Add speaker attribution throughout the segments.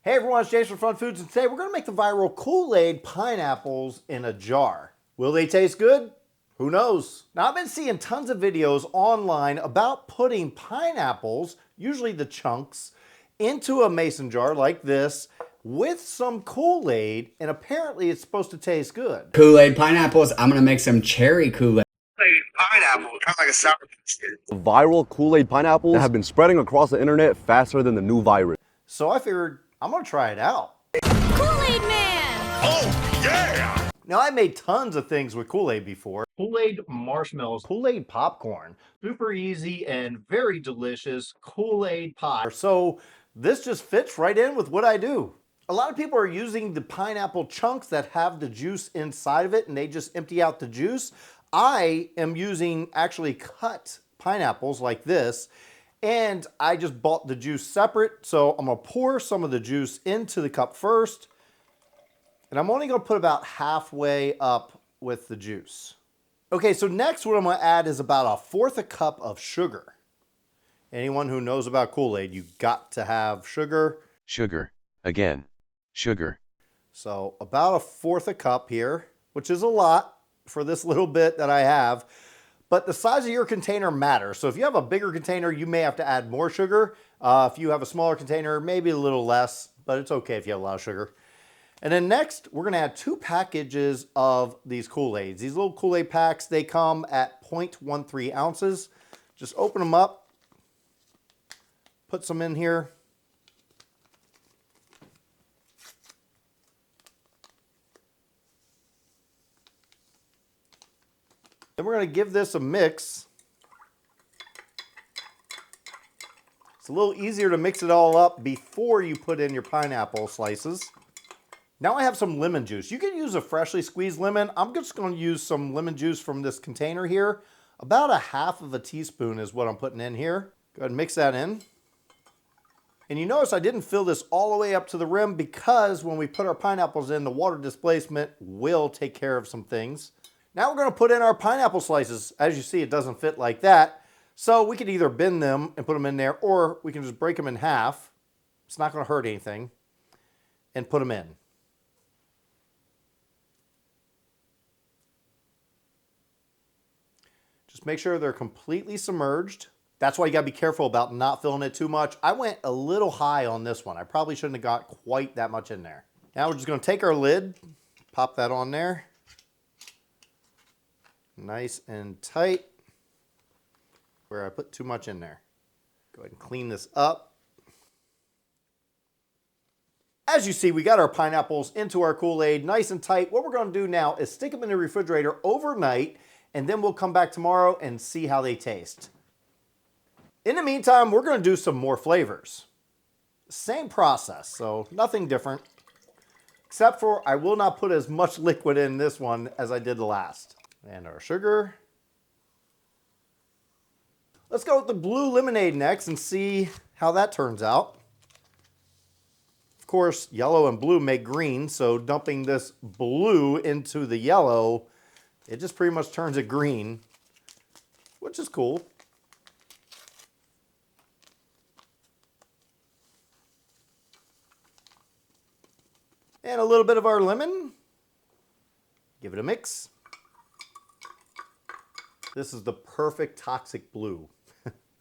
Speaker 1: Hey everyone, it's Jason from FunFoods, and today we're going to make the viral Kool-Aid pineapples in a jar. Will they taste good? Who knows? Now I've been seeing tons of videos online about putting pineapples, usually the chunks, into a mason jar like this with some Kool-Aid, and apparently it's supposed to taste good.
Speaker 2: Kool-Aid pineapples. I'm going to make some cherry Kool-Aid.
Speaker 3: Pineapple, kind of like a sour cream.
Speaker 4: Viral Kool-Aid pineapples that have been spreading across the internet faster than the new virus.
Speaker 1: So I figured I'm going to try it out.
Speaker 5: Kool-Aid Man!
Speaker 3: Oh, yeah!
Speaker 1: Now I made tons of things with Kool-Aid before. Kool-Aid marshmallows, Kool-Aid popcorn, super easy and very delicious Kool-Aid pie. So this just fits right in with what I do. A lot of people are using the pineapple chunks that have the juice inside of it and they just empty out the juice. I am using actually cut pineapples like this, and I just bought the juice separate. So I'm gonna pour some of the juice into the cup first, and I'm only gonna put about halfway up with the juice. Okay, so next what I'm gonna add is about 1/4 cup of sugar. Anyone who knows about Kool-Aid, you got to have sugar.
Speaker 6: Sugar, again, sugar.
Speaker 1: So about 1/4 cup here, which is a lot for this little bit that I have, but the size of your container matters. So if you have a bigger container, you may have to add more sugar. If you have a smaller container, maybe a little less, but it's okay if you have a lot of sugar. And then next, we're gonna add 2 packages of these Kool-Aids. These little Kool-Aid packs, they come at 0.13 ounces. Just open them up, put some in here. Then we're going to give this a mix. It's a little easier to mix it all up before you put in your pineapple slices. Now I have some lemon juice. You can use a freshly squeezed lemon. I'm just going to use some lemon juice from this container here. About 1/2 teaspoon is what I'm putting in here. Go ahead and mix that in. And you notice I didn't fill this all the way up to the rim because when we put our pineapples in, the water displacement will take care of some things. Now we're going to put in our pineapple slices. As you see, it doesn't fit like that. So we could either bend them and put them in there, or we can just break them in half. It's not going to hurt anything. And put them in. Just make sure they're completely submerged. That's why you got to be careful about not filling it too much. I went a little high on this one. I probably shouldn't have got quite that much in there. Now we're just going to take our lid, pop that on there. Nice and tight, where I put too much in there. Go ahead and clean this up. As you see, we got our pineapples into our Kool-Aid nice and tight. What we're going to do now is stick them in the refrigerator overnight, and then we'll come back tomorrow and see how they taste. In the meantime, we're going to do some more flavors. Same process, so nothing different, except for I will not put as much liquid in this one as I did the last. And our sugar. Let's go with the blue lemonade next and see how that turns out. Of course, yellow and blue make green, so dumping this blue into the yellow, it just pretty much turns it green, which is cool. And a little bit of our lemon. Give it a mix. This is the perfect toxic blue.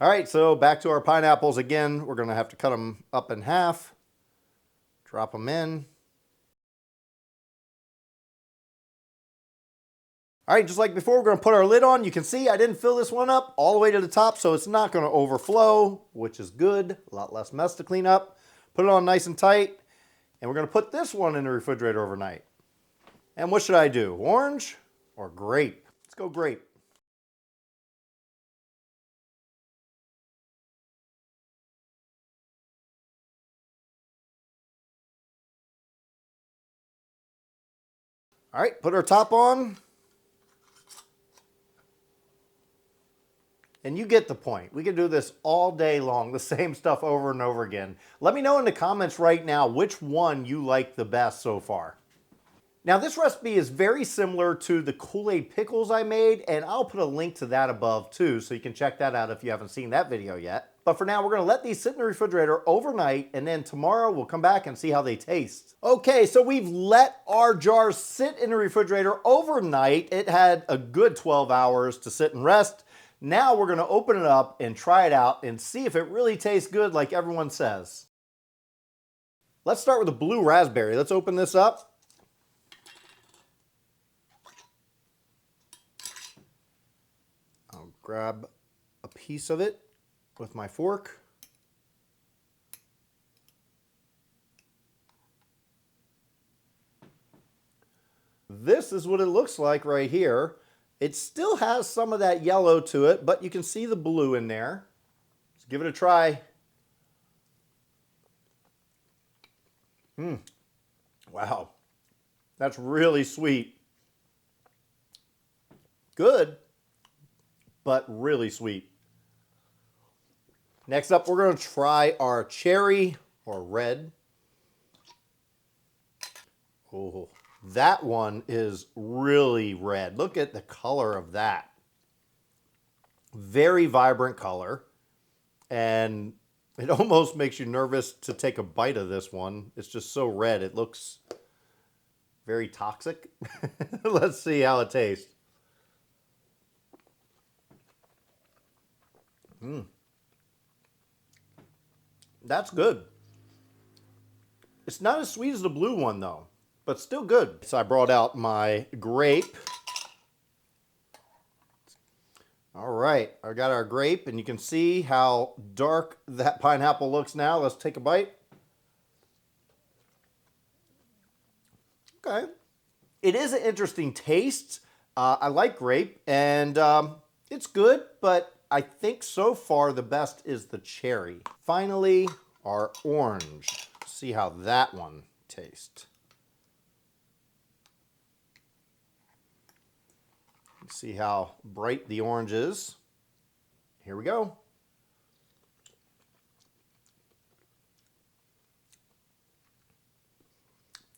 Speaker 1: All right, so back to our pineapples again. We're gonna have to cut them up in half, drop them in. All right, just like before, we're gonna put our lid on. You can see I didn't fill this one up all the way to the top, so it's not gonna overflow, which is good. A lot less mess to clean up. Put it on nice and tight, and we're gonna put this one in the refrigerator overnight. And what should I do, orange or grape? Let's go grape. All right, put our top on. And you get the point. We can do this all day long, the same stuff over and over again. Let me know in the comments right now which one you like the best so far. Now this recipe is very similar to the Kool-Aid pickles I made, and I'll put a link to that above too, so you can check that out if you haven't seen that video yet. But for now, we're gonna let these sit in the refrigerator overnight, and then tomorrow we'll come back and see how they taste. Okay, so we've let our jars sit in the refrigerator overnight. It had a good 12 hours to sit and rest. Now we're gonna open it up and try it out and see if it really tastes good like everyone says. Let's start with the blue raspberry. Let's open this up. I'll grab a piece of it with my fork. This is what it looks like right here. It still has some of that yellow to it, but you can see the blue in there. Let's give it a try. Wow, that's really sweet. Good, but really sweet. Next up, we're going to try our cherry or red. Oh, that one is really red. Look at the color of that. Very vibrant color. And it almost makes you nervous to take a bite of this one. It's just so red. It looks very toxic. Let's see how it tastes. That's good. It's not as sweet as the blue one though, but still good. So I brought out my grape. All right, I got our grape, and you can see how dark that pineapple looks now. Let's take a bite. Okay. It is an interesting taste. I like grape, and it's good, but I think so far the best is the cherry. Finally, our orange. See how that one tastes. See how bright the orange is. Here we go.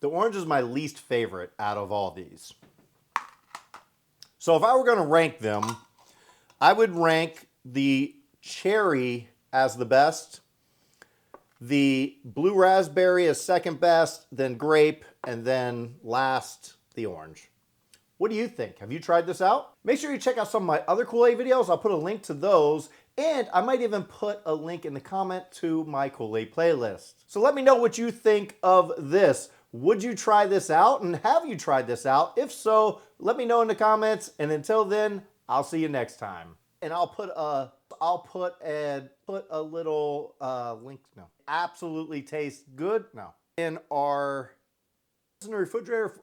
Speaker 1: The orange is my least favorite out of all these. So if I were going to rank them, I would rank the cherry as the best, the blue raspberry as second best, then grape, and then last, the orange. What do you think? Have you tried this out? Make sure you check out some of my other Kool-Aid videos. I'll put a link to those, and I might even put a link in the comment to my Kool-Aid playlist. So let me know what you think of this. Would you try this out, and have you tried this out? If so, let me know in the comments, and until then, I'll see you next time. And I'll put a little link. No, absolutely tastes good. No, in the refrigerator.